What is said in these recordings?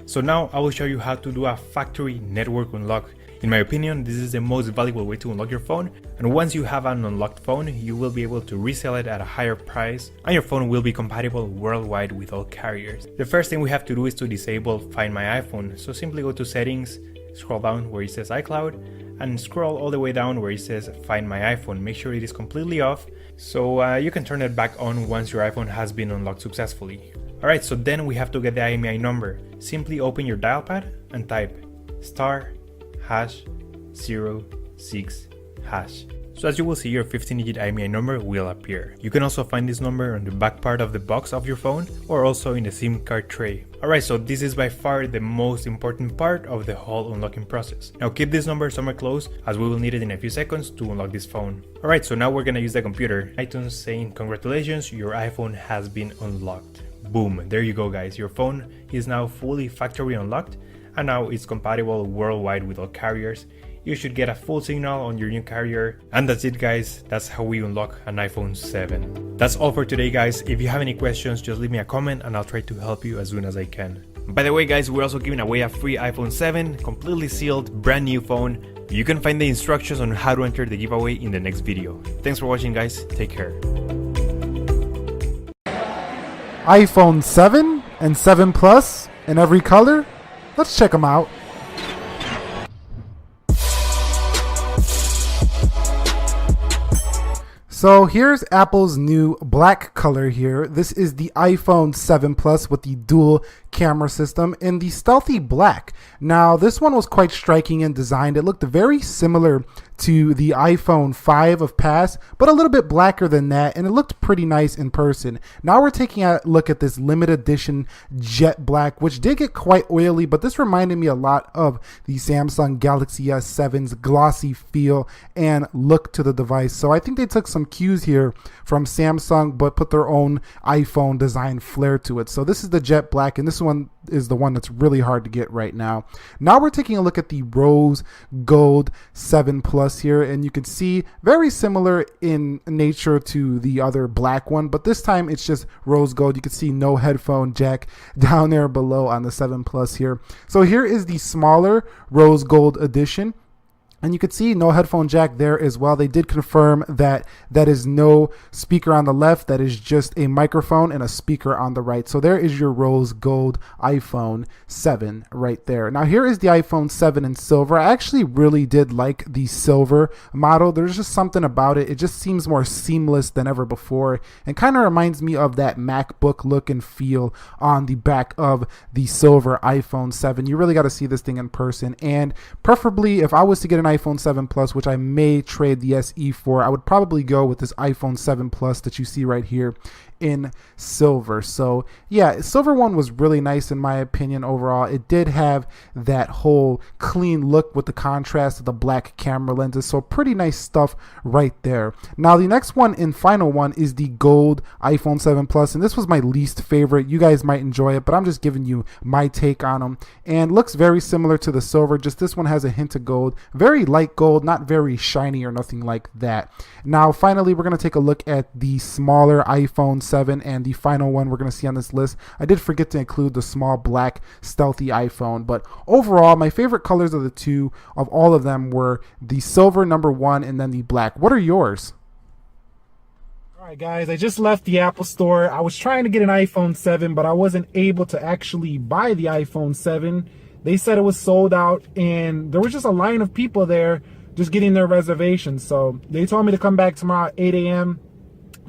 So now I will show you how to do a factory network unlock. In my opinion, this is the most valuable way to unlock your phone, and once you have an unlocked phone, you will be able to resell it at a higher price, and your phone will be compatible worldwide with all carriers. The first thing we have to do is to disable Find My iPhone, so simply go to Settings, scroll down where it says iCloud, and scroll all the way down where it says Find My iPhone. Make sure it is completely off, so you can turn it back on once your iPhone has been unlocked successfully. Alright, so then we have to get the IMEI number. Simply open your dial pad and type *#06#. So as you will see, your 15-digit IMEI number will appear. You can also find this number on the back part of the box of your phone or also in the SIM card tray. Alright, so this is by far the most important part of the whole unlocking process. Now keep this number somewhere close as we will need it in a few seconds to unlock this phone. Alright, so now we're gonna use the computer. iTunes saying congratulations, your iPhone has been unlocked. Boom, there you go guys, your phone is now fully factory unlocked and now it's compatible worldwide with all carriers. You should get a full signal on your new carrier. And that's it guys, that's how we unlock an iPhone 7. That's all for today guys. If you have any questions, just leave me a comment and I'll try to help you as soon as I can. By the way guys, we're also giving away a free iPhone 7, completely sealed, brand new phone. You can find the instructions on how to enter the giveaway in the next video. Thanks for watching guys, take care. iPhone 7 and 7 Plus in every color? Let's check them out. So here's Apple's new black color here. This is the iPhone 7 Plus with the dual camera system in the stealthy black. Now this one was quite striking in design. It looked very similar to the iPhone 5 of past, but a little bit blacker than that, and it looked pretty nice in person. Now we're taking a look at this limited edition jet black, which did get quite oily, but this reminded me a lot of the Samsung Galaxy S7's glossy feel and look to the device. So I think they took some cues here from Samsung, but put their own iPhone design flair to it. So this is the jet black, and this one is the one that's really hard to get right now. Now we're taking a look at the rose gold 7 Plus here, and you can see very similar in nature to the other black one, but this time it's just rose gold. You can see no headphone jack down there below on the 7 Plus here. So here is the smaller rose gold edition. And you can see no headphone jack there as well. They did confirm that that is no speaker on the left. That is just a microphone and a speaker on the right. So there is your rose gold iPhone 7 right there. Now here is the iPhone 7 in silver. I actually really did like the silver model. There's just something about it. It just seems more seamless than ever before and kind of reminds me of that MacBook look and feel on the back of the silver iPhone 7. You really got to see this thing in person, and preferably if I was to get an iPhone 7 Plus, which I may trade the SE for, I would probably go with this iPhone 7 Plus that you see right here in silver. So yeah, silver one was really nice in my opinion overall. It did have that whole clean look with the contrast of the black camera lenses, so pretty nice stuff right there. Now the next one and final one is the gold iPhone 7 Plus, and this was my least favorite. You guys might enjoy it, but I'm just giving you my take on them, and looks very similar to the silver, just this one has a hint of gold, very light gold, not very shiny or nothing like that. Now finally we're going to take a look at the smaller iPhone 7 and the final one we're going to see on this list. I did forget to include the small black stealthy iPhone, but overall my favorite colors of the two of all of them were the silver #1 and then the black. What are yours? Alright guys, I just left the Apple store. I was trying to get an iPhone 7, but I wasn't able to actually buy the iPhone 7. They said it was sold out and there was just a line of people there just getting their reservations. So they told me to come back tomorrow at 8 a.m.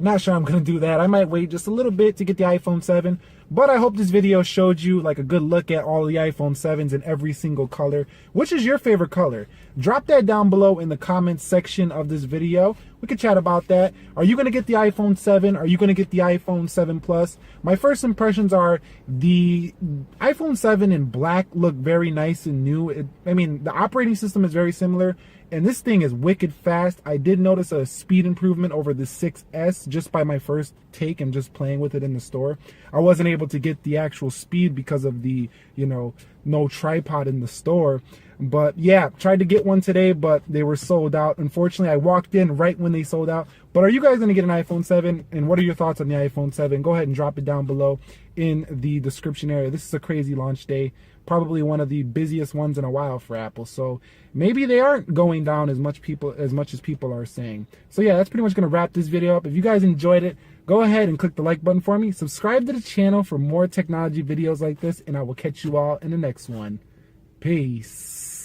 Not sure I'm going to do that. I might wait just a little bit to get the iPhone 7. But I hope this video showed you like a good look at all the iPhone 7s in every single color. Which is your favorite color? Drop that down below in the comments section of this video. We can chat about that. Are you going to get the iPhone 7? Are you going to get the iPhone 7 Plus? My first impressions are the iPhone 7 in black look very nice and new. I mean, the operating system is very similar. And this thing is wicked fast. I did notice a speed improvement over the 6S just by my first take and just playing with it in the store. I wasn't able to get the actual speed because of the, no tripod in the store. But yeah, tried to get one today, but they were sold out. Unfortunately, I walked in right when they sold out. But are you guys going to get an iPhone 7? And what are your thoughts on the iPhone 7? Go ahead and drop it down below in the description area. This is a crazy launch day. Probably one of the busiest ones in a while for Apple. So maybe they aren't going down as much as people are saying. So yeah, that's pretty much going to wrap this video up. If you guys enjoyed it, go ahead and click the like button for me. Subscribe to the channel for more technology videos like this, and I will catch you all in the next one. Peace.